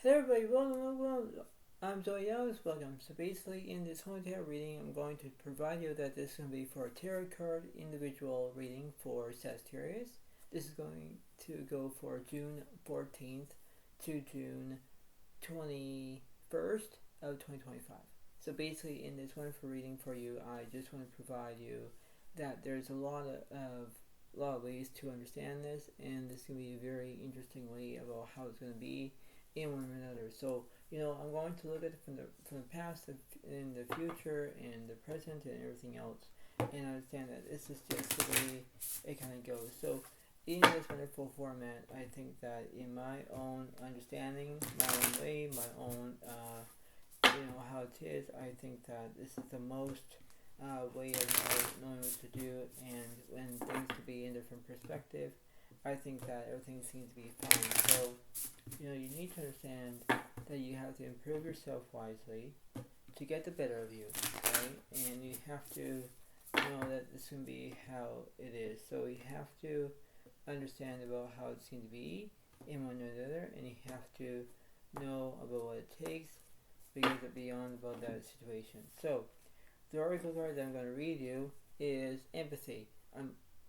Hello everybody, welcome. I'm Zoe Ellis, welcome. So basically in this whole tarot reading, I'm going to provide you that this is going to be for a tarot card individual reading for Sagittarius. This is going to go for June 14th to June 21st of 2025. So basically in this wonderful reading for you, I just want to provide you that there's a lot of ways to understand this, and this is going to be a very interesting way about how it's going to be in one another. So I'm going to look at it from the past, in the future, and the present, and everything else, and understand that this is just the way it kind of goes. So in this wonderful format, I think that in my own understanding, my own way, my own how it is, I think that this is the most way of knowing what to do, and when things could be in different perspective, I think that everything seems to be fine. So you need to understand that you have to improve yourself wisely to get the better of you, right? And you have to know that this can be how it is. So you have to understand about how it seems to be in one another, and you have to know about what it takes because it's beyond about that situation. So the oracle card that I'm going to read you is empathy.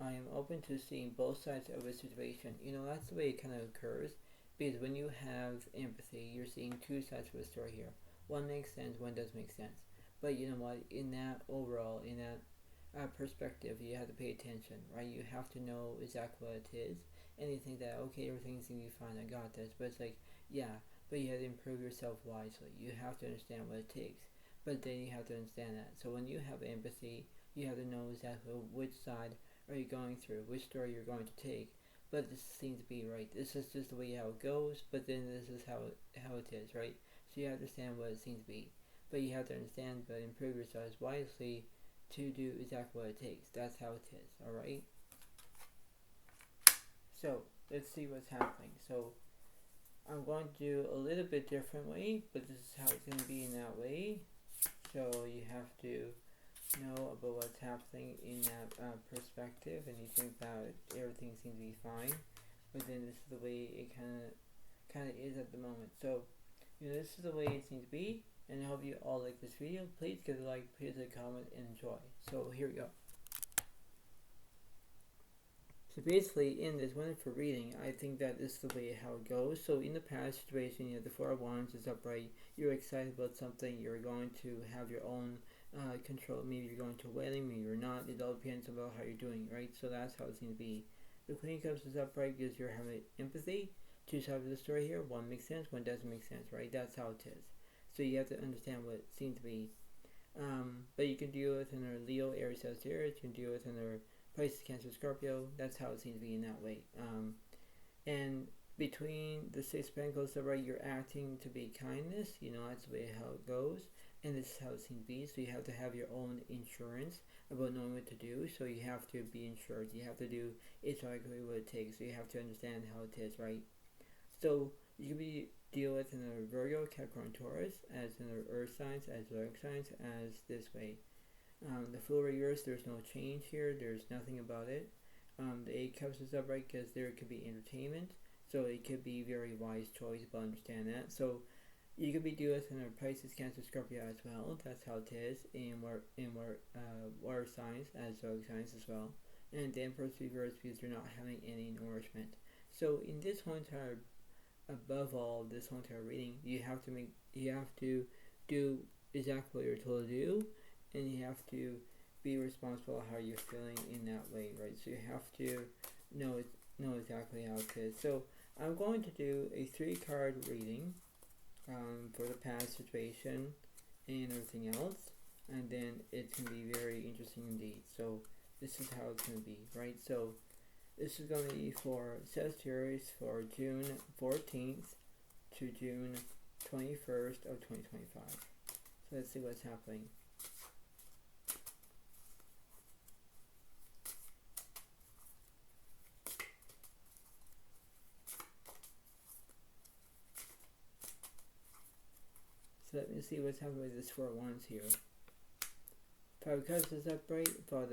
I am open to seeing both sides of a situation. That's the way it kind of occurs. Because when you have empathy, you're seeing two sides of a story here. One makes sense, one doesn't make sense. But you know what? In that overall, in that perspective, you have to pay attention, right? You have to know exactly what it is. And you think that, okay, everything's going to be fine, I got this. But it's like, yeah, but you have to improve yourself wisely. You have to understand what it takes. But then you have to understand that. So when you have empathy, you have to know exactly which side are you going through, which story you're going to take. But this seems to be right. This is just the way how it goes, but then this is how it is, right? So you understand what it seems to be. But you have to understand but improve yourselves wisely to do exactly what it takes. That's how it is, alright? So let's see what's happening. So I'm going to do a little bit differently, but this is how it's going to be in that way. So you have to know about what's happening in that perspective, and you think that everything seems to be fine, but then this is the way it kind of is at the moment. So this is the way it seems to be, and I hope you all like this video. Please give a like, please a comment, and enjoy. So here we go. So basically, in this wonderful reading, I think that this is the way how it goes. So in the past situation, the Four of Wands is upright. You're excited about something. You're going to have your own control. Maybe you're going to a wedding, maybe you're not. It all depends about how you're doing, right? So that's how it's going to be. The Queen of Cups is upright because you're having empathy. Two sides of the story here. One makes sense, one doesn't make sense, right? That's how it is. So you have to understand what it seems to be. But you can deal with another Leo, Aries, Sagittarius. You can deal with another Pisces, Cancer, Scorpio. That's how it seems to be in that way. And between the Six of Pentacles, right, you're acting to be kindness. That's the way how it goes. And this is how it seems to be. So you have to have your own insurance about knowing what to do. So you have to be insured. You have to do exactly what it takes. So you have to understand how it is, right? So you can deal with another Virgo, Capricorn, Taurus as another Earth signs, as zodiac signs, as this way. The Fool reverse, there's no change here. There's nothing about it. The Eight Cups is upright because there could be entertainment. So it could be very wise choice, but understand that. So you could be dealing with another Pisces, Cancer, Scorpio as well. That's how it is in water signs as zodiac signs as well. And the Emperor's reverse because you're not having any nourishment. So in this whole entire, above all, this whole entire reading, you have to do exactly what you're told to do, and you have to be responsible how you're feeling in that way, right? So you have to know exactly how it is. So I'm going to do a 3-card reading for the past situation and everything else, and then it's going to be very interesting indeed. So this is how it's going to be, right? So this is going to be for Sagittarius for June 14th to June 21st of 2025. So let's see what's happening. So let me see what's happening with this 4 of Wands here. 5 of Cups is upright, follow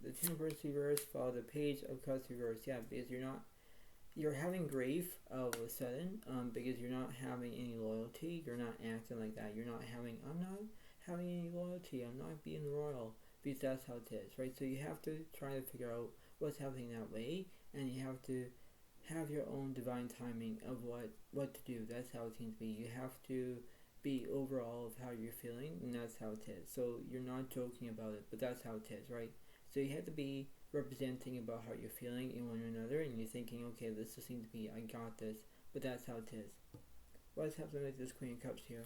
the Temperance reverse, follow the Page of Cups reverse. Yeah, because you're having grief all of a sudden, because you're not having any loyalty. You're not acting like that. You're not having, I'm not having any loyalty. I'm not being loyal, because that's how it is, right? So you have to try to figure out what's happening that way, and you have to have your own divine timing of what to do. That's how it seems to be. You have to be overall of how you're feeling, and that's how it is. So you're not joking about it, but that's how it is, right? So you have to be representing about how you're feeling in one another, and you're thinking, okay, this just seems to be, I got this, but that's how it is. What's happening with this Queen of Cups here?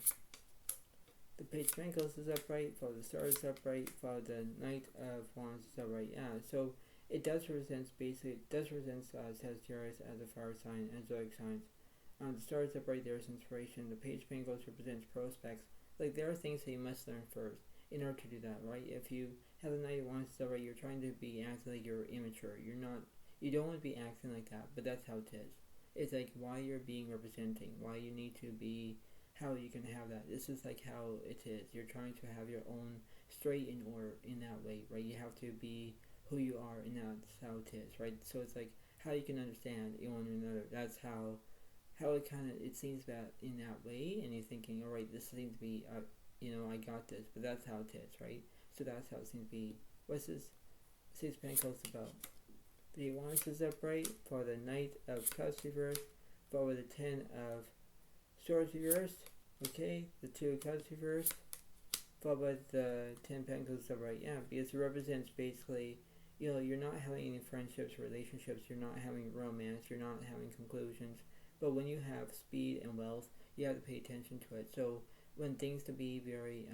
The Page of Pentacles is upright, follow the Stars is upright, follow the Knight of Wands is upright. Yeah, so it does represent, basically, it does represent Sagittarius as a fire sign and zodiac signs. The Stars upright, there's inspiration. The Page of Pentacles represents prospects. Like, there are things that you must learn first in order to do that, right? If you have the Knight of Wands upright, you're trying to be acting like you're immature. You're not. You don't want to be acting like that, but that's how it is. It's like why you're being representing, why you need to be, how you can have that. This is like how it is. You're trying to have your own straight in order in that way, right? You have to be who you are, and that's how it is, right? So it's like how you can understand in one another. That's how it kind of, it seems that in that way, and you're thinking, all right, this seems to be, I got this, but that's how it is, right? So that's how it seems to be. What's this Six of Pentacles about? The Wands is upright, for the Knight of Cups reversed, for the Ten of Swords reversed, okay, the Two of Cups reversed, followed by the Ten of Pentacles upright. Yeah, because it represents basically, you're not having any friendships, relationships, you're not having romance, you're not having conclusions. But when you have speed and wealth, you have to pay attention to it. So when things to be very,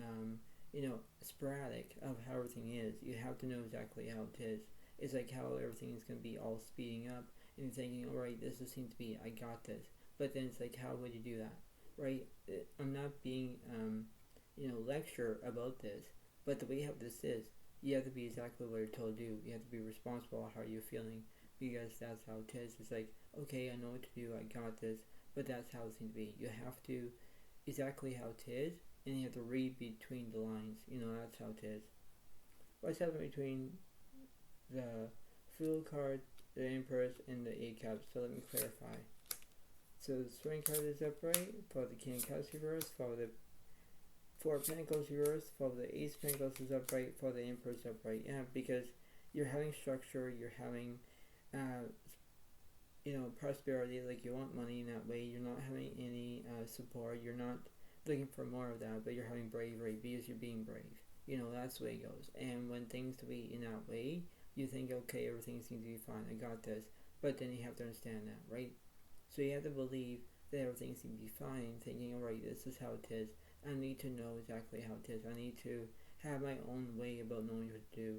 sporadic of how everything is, you have to know exactly how it is. It's like how everything is going to be all speeding up, and you're thinking, all right, this just seems to be, I got this. But then it's like, how would you do that, right? I'm not being, lecture about this, but the way how this is, you have to be exactly what you're told to do. You have to be responsible for how you're feeling, because that's how it is. It's like, okay, I know what to do, I got this, but that's how it seems to be. You have to, exactly how it is, and you have to read between the lines. That's how it is. What's happening between the Fool card, the Empress, and the Eight of Cups? So let me clarify. So the Spring card is upright, for the King of Cups reversed, for the Four of Pentacles reversed, for the Ace of Pentacles is upright, for the Empress upright. Yeah, because you're having structure, you're having prosperity, like you want money in that way. You're not having any support. You're not looking for more of that, but you're having bravery because you're being brave. That's the way it goes. And when things to be in that way, you think, okay, everything seems to be fine. I got this. But then you have to understand that, right? So you have to believe that everything seems to be fine, thinking, all right, this is how it is. I need to know exactly how it is. I need to have my own way about knowing what to do.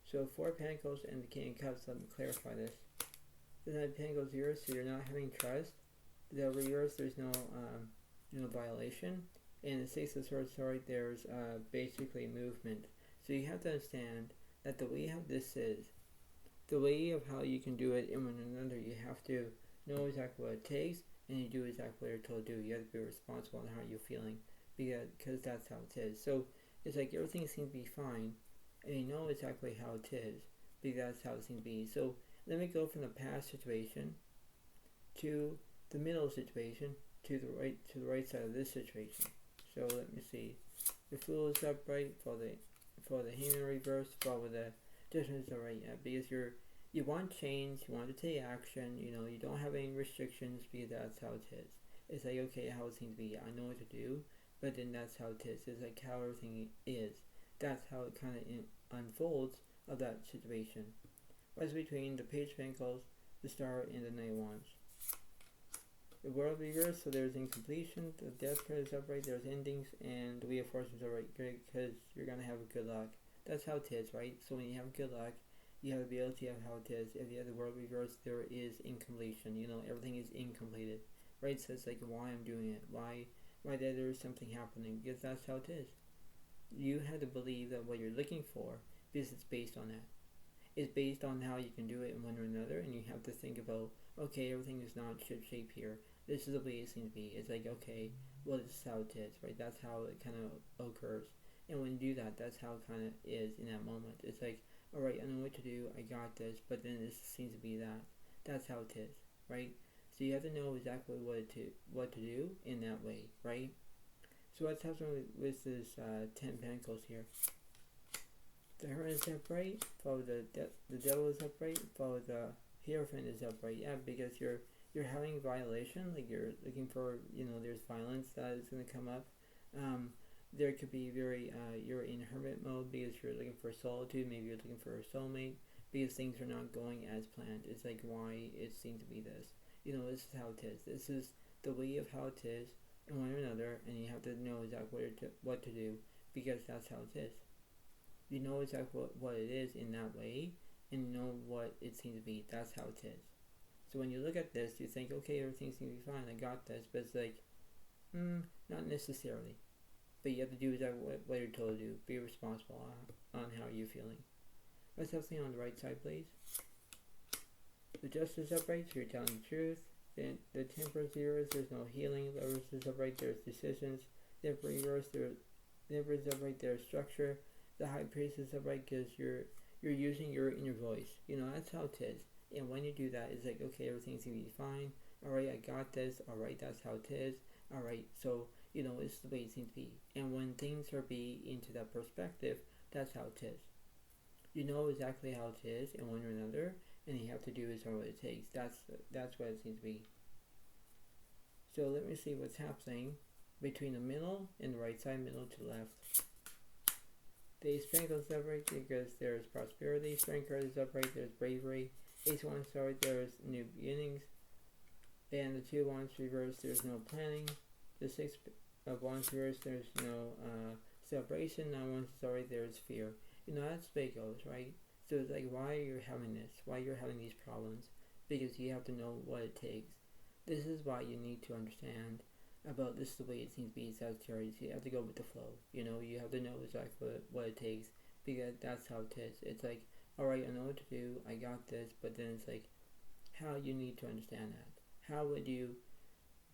So Four of Pentacles and the King of Cups, let me clarify this. The Knight of Pentacles reversed, so you're not having trust. The reverse, there's no violation. And the Six of Swords, there's basically movement. So you have to understand that the way how this is, the way of how you can do it in one another, you have to know exactly what it takes, and you do exactly what you're told to do. You have to be responsible on how you're feeling, because that's how it is. So it's like everything seems to be fine, and you know exactly how it is, because that's how it seems to be. So let me go from the past situation to the middle situation to the right side of this situation. So let me see. The Fool is upright, for the Hangman reverse, with the Judgment is alright. Yeah, because you want change, you want to take action. You don't have any restrictions, because that's how it is. It's like, okay, how it seems to be. I know what to do, but then that's how it is. It's like how everything is. That's how it kind of unfolds of that situation. What's between the Page of Pentacles, the Star, and the Knight of Wands? The World reversed, so there's incompletion. The Death card is upright, there's endings, and the Wheel of Fortune is upright, because you're going to have a good luck. That's how it is, right? So when you have good luck, you have the ability of how it is. If you have the World reversed, there is incompletion. Everything is incompleted, right? So it's like, why I'm doing it, why there is something happening, because that's how it is. You have to believe that what you're looking for, because it's based on that. It's based on how you can do it in one or another, and you have to think about, okay, everything is not ship-shape here. This is the way it seems to be. It's like, okay, well, this is how it is, right? That's how it kind of occurs. And when you do that, that's how it kind of is in that moment. It's like, all right, I know what to do, I got this, but then this seems to be that. That's how it is, right? So you have to know exactly what to do in that way, right? So what's happening with this 10 Pentacles here? The Hermit is upright, follow the Devil is upright, follow the Hierophant is upright. Yeah, because you're having violation, like you're looking for, there's violence that is going to come up. There could be you're in hermit mode because you're looking for solitude, maybe you're looking for a soulmate, because things are not going as planned. It's like why it seems to be this. This is how it is. This is the way of how it is in one or another, and you have to know exactly what to do, because that's how it is. You know exactly what it is in that way, and you know what it seems to be. That's how it is. So when you look at this, you think, okay, everything seems to be fine, I got this, but it's like, not necessarily. But you have to do exactly what you're told to do. Be responsible on how you're feeling. Let's have something on the right side, please. The Justice is upright, so you're telling the truth. The Temperance is reversed, there's no healing. The Lovers is upright, there's decisions. The Emperor reversed, the Emperor is upright, there's structure. The High Priest is upright because you're using your inner voice. That's how it is. And when you do that, it's like, okay, everything's gonna be fine. Alright, I got this. Alright, that's how it is. Alright, so, it's the way it seems to be. And when things are into that perspective, that's how it is. You know exactly how it is in one or another, and you have to do is what it takes. That's what it seems to be. So let me see what's happening between the middle and the right side, middle to left. The Ace of Pentacles is upright because there's prosperity. Strength card is upright, there's bravery. Ace of Wands is upright, there's new beginnings. And the Two of Wands reversed, there's no planning. The Six of Wands reversed, there's no celebration. Nine of Wands is upright, there's fear. That's the way it goes, right? So it's like, why you're having this? Why you're having these problems? Because you have to know what it takes. This is why you need to understand about this is the way it seems to be Sagittarius. You have to go with the flow. You have to know exactly what it takes, because that's how it is. It's like, alright, I know what to do, I got this, but then it's like, how you need to understand that. How would you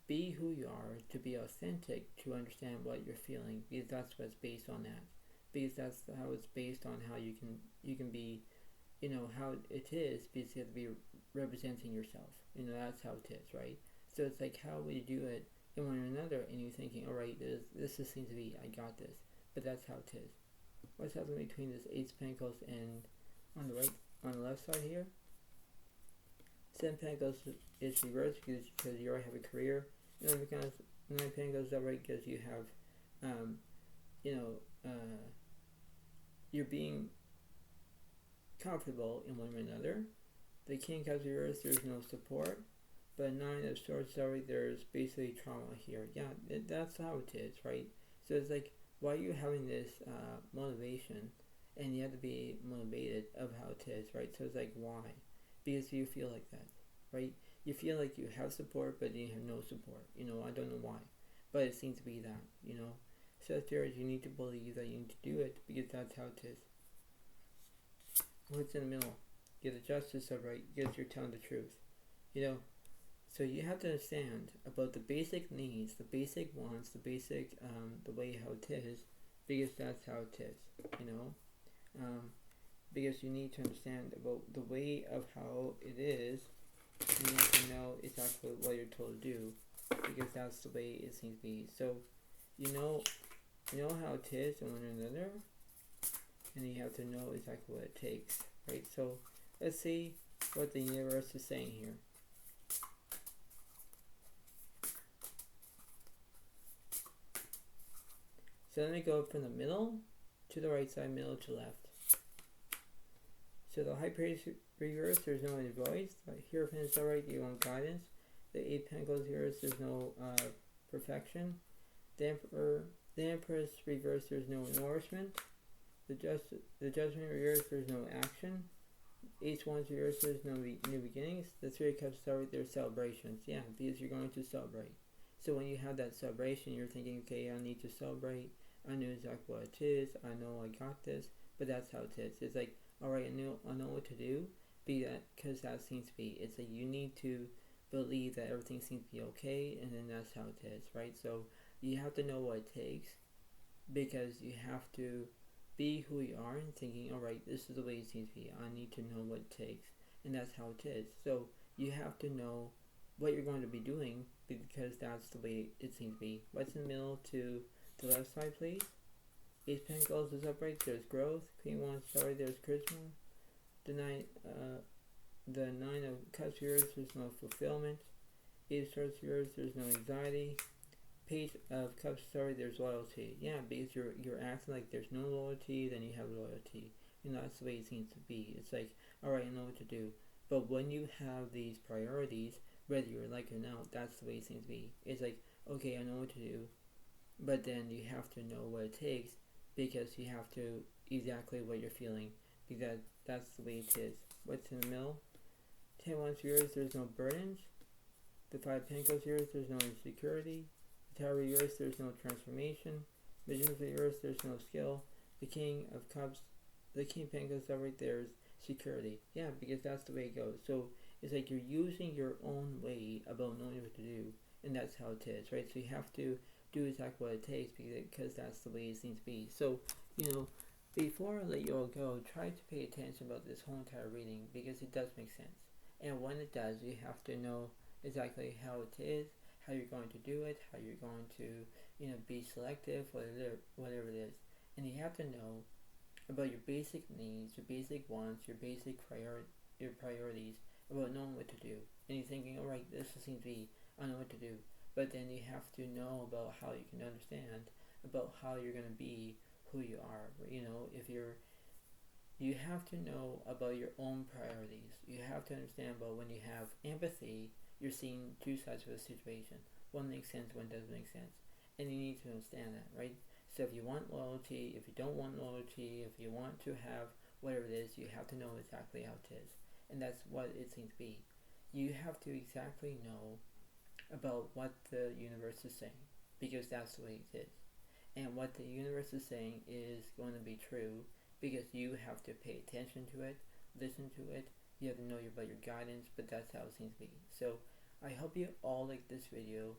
be who you are to be authentic, to understand what you're feeling, because that's what's based on that. Because that's how it's based on how you can be, how it is, because you have to be representing yourself. That's how it is, right? So it's like, how would you do it in one or another, and you're thinking, alright, this seems to be, I got this, but that's how it is. What's happening between this Ace of Pentacles and on the left side here? Seven Pentacles is reversed because you already have a career. Nine Pentacles is upright because you have, you're being comfortable in one or another. The King of Cups reversed, there's no support. But Nine of Swords, there's basically trauma here. Yeah, that's how it is, right? So it's like, why are you having this motivation, and you have to be motivated of how it is, right? So it's like, why? Because you feel like that, right? You feel like you have support, but you have no support. I don't know why, but it seems to be that, Sagittarius, you need to believe that you need to do it, because that's how it is. What's in the middle? Get the Justice upright, because you're telling the truth. So you have to understand about the basic needs, the basic wants, the basic, the way how it is, because that's how it is, because you need to understand about the way of how it is. You need to know exactly what you're told to do, because that's the way it seems to be. So, you know how it is in one another, and you have to know exactly what it takes, right? So, let's see what the universe is saying here. So let me go from the middle to the right side, middle to left. So the High Priest reverse, there's no inner voice. The Hierophant is alright, you want guidance. The Eight of Pentacles reverse, there's no perfection. The Empress reverse, there's no nourishment. The Judgment reverse, there's no action. Ace of Wands reverse, there's no new beginnings. The Three of Cups alright, there's celebrations. Yeah, because you're going to celebrate. So when you have that celebration, you're thinking, okay, I need to celebrate. I know exactly what it is. I know I got this, but that's how it is. It's like, alright, I know what to do, because that seems to be. It's like you need to believe that everything seems to be okay, and then that's how it is, right? So you have to know what it takes, because you have to be who you are and thinking, alright, this is the way it seems to be. I need to know what it takes, and that's how it is. So you have to know what you're going to be doing, because that's the way it seems to be. What's in the middle to the left side, please? Ace of Pentacles is upright. There's growth. Queen Wands, sorry, there's charisma. The Nine of Cups yours, there's no fulfillment. Ace of Swords yours, there's no anxiety. Page of Cups, sorry, there's loyalty. Yeah, because you're acting like there's no loyalty, then you have loyalty. And that's the way it seems to be. It's like, alright, I know what to do. But when you have these priorities, whether you're like or not, that's the way it seems to be. It's like, okay, I know what to do, but then you have to know what it takes, because you have to exactly what you're feeling, because that's the way it is. What's in the middle? 10 Wands yours, there's no burdens. The 5 of Pentacles yours, there's no insecurity. The Tower yours, there's no transformation. Magicians of yours, there's no skill. The King of Cups, the King of Pentacles, right there's security. Yeah, because that's the way it goes. So it's like you're using your own way about knowing what to do, and that's how it is, right? So you have to do exactly what it takes, because that's the way it seems to be. So, before I let you all go, try to pay attention about this whole entire reading, because it does make sense. And when it does, you have to know exactly how it is, how you're going to do it, how you're going to, be selective, whatever it is. And you have to know about your basic needs, your basic wants, your basic your priorities, about knowing what to do. And you're thinking, alright, this seems to be, I know what to do. But then you have to know about how you can understand about how you're going to be who you are. You have to know about your own priorities. You have to understand about when you have empathy, you're seeing two sides of a situation. One makes sense, one doesn't make sense. And you need to understand that, right? So if you want loyalty, if you don't want loyalty, if you want to have whatever it is, you have to know exactly how it is. And that's what it seems to be. You have to exactly know about what the universe is saying, because that's the way it is. And what the universe is saying is going to be true, because you have to pay attention to it, listen to it. You have to know about your guidance, but that's how it seems to be. So I hope you all like this video.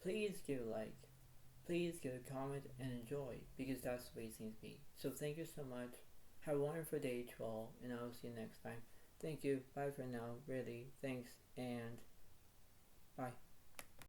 Please give a like, please give a comment, and enjoy, because that's the way it seems to be. So thank you so much. Have a wonderful day to all, and I'll see you next time. Thank you. Bye for now. Really. Thanks, and bye.